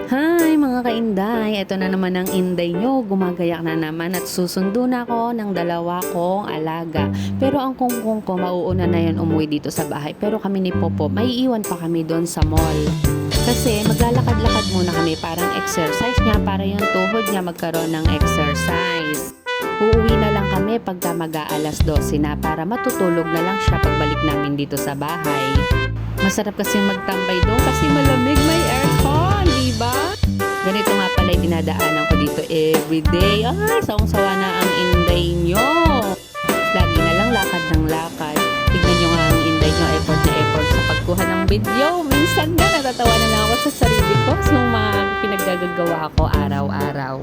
Hi mga kainday, ito na naman ang inday nyo, gumagayak na naman at susundo na ako ng dalawa kong alaga. Pero ang kungkong ko mauuna na yan umuwi dito sa bahay, pero kami ni Popo, may iwan pa kami doon sa mall. Kasi maglalakad-lakad muna kami, parang exercise niya, para yung tuhod niya magkaroon ng exercise. Uuwi na lang kami pagka mag-aalas 12 na para matutulog na lang siya pagbalik namin dito sa bahay. Masarap kasi magtambay doon kasi malamig, may aircon, diba? Ganito nga pala yung dinadaanan ko dito everyday. Ay, sawang-sawa na ang inday nyo. Lagi na lang lakad ng lakad. Tignan nyo nga ang inday nyo, effort na effort sa pagkuha ng video. Minsan nga natatawa na lang ako sa sarili ko sa mga pinaggagawa ko araw-araw.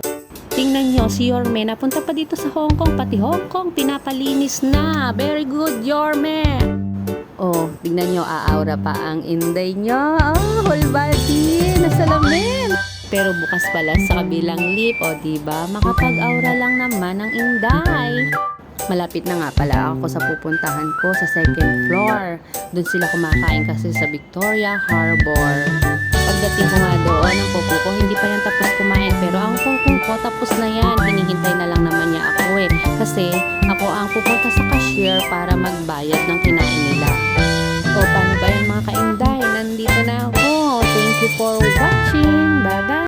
Tingnan nyo, si Yorme napunta pa dito sa Hong Kong, pati Hong Kong pinapalinis na. Very good, Yorme! Oh, tingnan nyo, aaura pa ang inday nyo. Oh, whole body, nasalamin. Pero bukas pala sa kabilang lip, o diba, makapag-aura lang naman ang inday. Malapit na nga pala ako sa pupuntahan ko sa second floor. Doon sila kumakain kasi sa Victoria Harbor. Pagdating ko nga doon, ang pupo ko, hindi pa yan tapos kumain. Pero ang kungkong ko, tapos na yan. Hinihintay na lang naman niya ako eh. Kasi ako ang pupunta sa cashier para magbayad ng